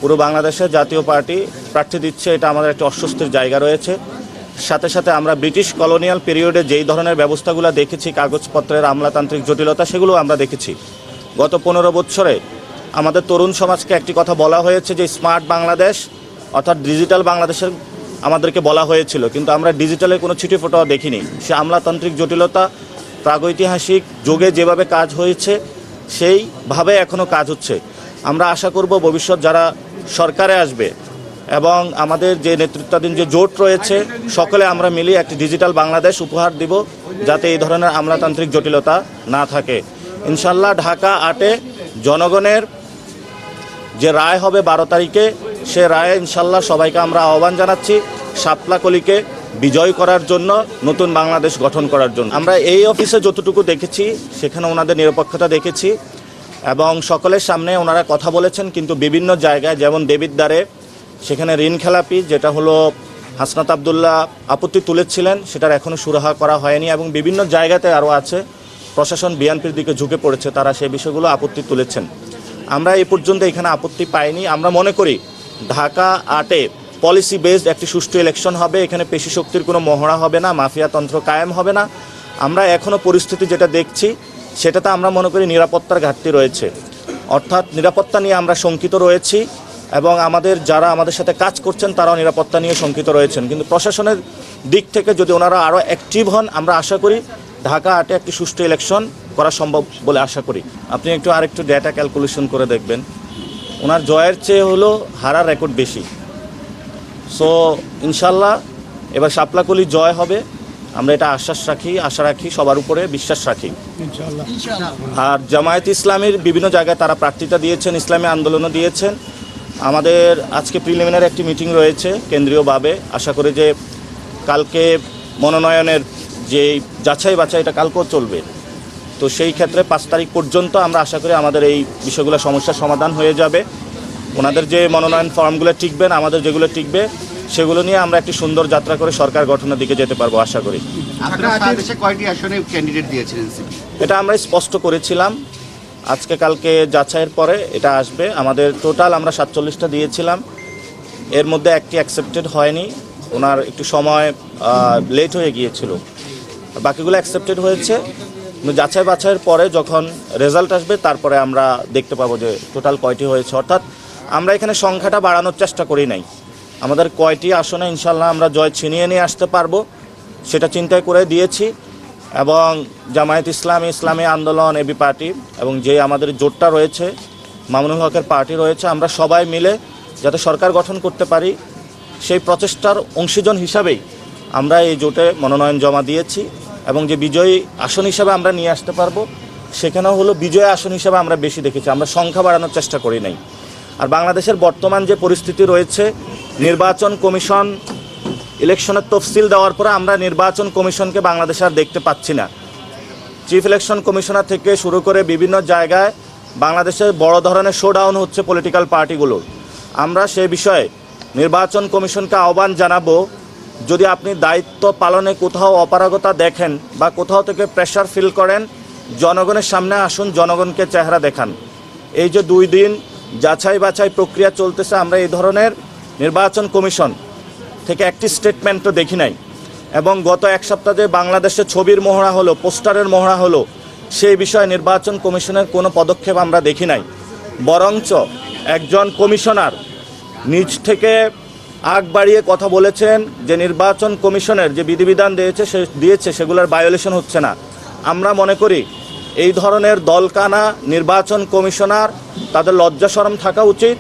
পুরো বাংলাদেশে জাতীয় পার্টি প্রার্থী দিচ্ছে, এটা আমাদের একটা অস্বস্তির জায়গা রয়েছে। সাথে সাথে আমরা ব্রিটিশ কলোনিয়াল পিরিয়ডে যেই ধরনের ব্যবস্থাগুলো দেখেছি, কাগজপত্রের আমলাতান্ত্রিক জটিলতা, সেগুলো আমরা দেখেছি। গত 15 বছরে আমাদের তরুণ সমাজকে একটি কথা বলা হয়েছে যে স্মার্ট বাংলাদেশ অর্থাৎ ডিজিটাল বাংলাদেশের আমাদেরকে বলা হয়েছিল, কিন্তু আমরা ডিজিটালে কোনো ছিটেফোঁটাও দেখিনি। সে আমলাতান্ত্রিক জটিলতা প্রাগৈতিহাসিক যুগে যেভাবে কাজ হয়েছে সেইভাবে এখনও কাজ হচ্ছে। আমরা আশা করব ভবিষ্যৎ যারা সরকারে আসবে এবং আমাদের যে নেতৃত্বাধীন যে জোট রয়েছে, সকলে আমরা মিলিয়ে একটি ডিজিটাল বাংলাদেশ উপহার দিব, যাতে এই ধরনের আমলাতান্ত্রিক জটিলতা না থাকে। ইনশাল্লাহ ঢাকা 8-এ জনগণের যে রায় হবে 12 তারিখে, সে রায়ে ইনশাল্লাহ সবাইকে আমরা আহ্বান জানাচ্ছি শাপলা কলিকে বিজয় করার জন্য, নতুন বাংলাদেশ গঠন করার জন্য। আমরা এই অফিসে যতটুকু দেখেছি সেখানে ওনাদের নিরপেক্ষতা দেখেছি এবং সকলের সামনে ওনারা কথা বলেছেন, কিন্তু বিভিন্ন জায়গায় যেমন দেবিদ্বারে সেখানে ঋণ খেলাপি যেটা হলো হাসনাত আবদুল্লাহ আপত্তি তুলেছিলেন, সেটার এখনও সুরাহা করা হয়নি এবং বিভিন্ন জায়গাতে আরও আছে প্রশাসন বিএনপির দিকে ঝুঁকে পড়েছে, তারা সেই বিষয়গুলো আপত্তি তুলেছেন। আমরা এই পর্যন্ত এখানে আপত্তি পাইনি। আমরা মনে করি ঢাকা 8-এ পলিসি বেসড একটি সুষ্ঠু ইলেকশন হবে, এখানে পেশি শক্তির কোনো মহড়া হবে না, মাফিয়াতন্ত্র কায়েম হবে না। আমরা এখনও পরিস্থিতি যেটা দেখছি সেটাতে আমরা মনে করি নিরাপত্তার ঘাটতি রয়েছে, অর্থাৎ নিরাপত্তা নিয়ে আমরা শঙ্কিত রয়েছি এবং আমাদের যারা আমাদের সাথে কাজ করছেন তারাও নিরাপত্তা নিয়ে শঙ্কিত রয়েছেন। কিন্তু প্রশাসনের দিক থেকে যদি ওনারা আরও অ্যাক্টিভ হন, আমরা আশা করি ঢাকা 8-এ একটি সুষ্ঠু ইলেকশন করা সম্ভব বলে আশা করি। আপনি আরেকটু ডেটা ক্যালকুলেশন করে দেখবেন, ওনার জয়ের চেয়ে হলো হারার রেকর্ড বেশি। সো ইনশাল্লাহ এবার শাপলাকলি জয় হবে, আমরা এটা আশা রাখি, সবার উপরে বিশ্বাস রাখি। আর জামায়াত ইসলামের বিভিন্ন জায়গায় তারা প্রার্থিতা দিয়েছেন, ইসলামী আন্দোলনও দিয়েছেন। আমাদের আজকে প্রিলিমিনারি একটি মিটিং রয়েছে কেন্দ্রীয়ভাবে, আশা করি যে কালকে মনোনয়নের যে যাচাই বাছাই এটা কালকেও চলবে। তো সেই ক্ষেত্রে 5 তারিখ পর্যন্ত আমরা আশা করি আমাদের এই বিষয়গুলো সমস্যার সমাধান হয়ে যাবে। ওনাদের যে মনোনয়ন ফর্মগুলো টিকবেন, আমাদের যেগুলো টিকবে, সেগুলো নিয়ে আমরা একটি সুন্দর যাত্রা করে সরকার গঠনের দিকে যেতে পারবো আশা করি। কয়টি আসনে ক্যান্ডিডেট দিয়েছিলেন? এটা আমরা স্পষ্ট করেছিলাম, আজকে কালকে যাচাইয়ের পরে এটা আসবে। আমাদের টোটাল আমরা 47টা দিয়েছিলাম, এর মধ্যে একটি অ্যাকসেপ্টেড হয়নি, ওনার একটু সময় লেট হয়ে গিয়েছিল, বাকিগুলো অ্যাকসেপ্টেড হয়েছে। যাচাই বাছাইয়ের পরে যখন রেজাল্ট আসবে তারপরে আমরা দেখতে পাবো যে টোটাল কয়টি হয়েছে। অর্থাৎ আমরা এখানে সংখ্যাটা বাড়ানোর চেষ্টা করি নাই, আমাদের কয়টি আসনে ইনশাল্লাহ আমরা জয় ছিনিয়ে নিয়ে আসতে পারবো সেটা চিন্তায় করে দিয়েছি। এবং জামায়াত ইসলামী আন্দোলন, এবি পার্টি এবং যে আমাদের জোটটা রয়েছে, মামুনুল হকের পার্টি রয়েছে, আমরা সবাই মিলে যাতে সরকার গঠন করতে পারি সেই প্রচেষ্টার অংশীজন হিসাবেই আমরা এই জোটে মনোনয়ন জমা দিয়েছি। এবং যে বিজয়ী আসন হিসাবে আমরা নিয়ে আসতে পারবো, সেখানেও হলো বিজয়ী আসন হিসাবে আমরা বেশি দেখেছি, আমরা সংখ্যা বাড়ানোর চেষ্টা করি নাই। আর বাংলাদেশের বর্তমান যে পরিস্থিতি রয়েছে, নির্বাচন কমিশন ইলেকশনের তফসিল দেওয়ার পরে আমরা নির্বাচন কমিশনকে বাংলাদেশে আর দেখতে পাচ্ছি না। চিফ ইলেকশন কমিশনার থেকে শুরু করে বিভিন্ন জায়গায় বাংলাদেশের বড় ধরনের শোডাউন হচ্ছে পলিটিক্যাল পার্টিগুলোর। আমরা সেই বিষয়ে নির্বাচন কমিশনকে আহ্বান জানাবো, যদি আপনি দায়িত্ব পালনে কোথাও অপারগতা দেখেন বা কোথাও থেকে প্রেশার ফিল করেন, জনগণের সামনে আসুন, জনগণকে চেহারা দেখান। এই যে 2 দিন যাচাই বাছাই প্রক্রিয়া চলতেছে, আমরা এই ধরনের নির্বাচন কমিশন থেকে একটি স্টেটমেন্টও দেখি নাই। এবং গত 1 সপ্তাহে বাংলাদেশে ছবির মহড়া হলো, পোস্টারের মহড়া হলো, সেই বিষয়ে নির্বাচন কমিশনের কোনো পদক্ষেপ আমরা দেখি নাই। বরঞ্চ একজন কমিশনার নিজ থেকে আগ বাড়িয়ে কথা বলেছেন যে নির্বাচন কমিশনের যে বিধিবিধান দিয়েছে সেগুলোর ভায়োলেশন হচ্ছে না। আমরা মনে করি এই ধরনের দলকানা নির্বাচন কমিশনার, তাদের লজ্জা শরম থাকা উচিত।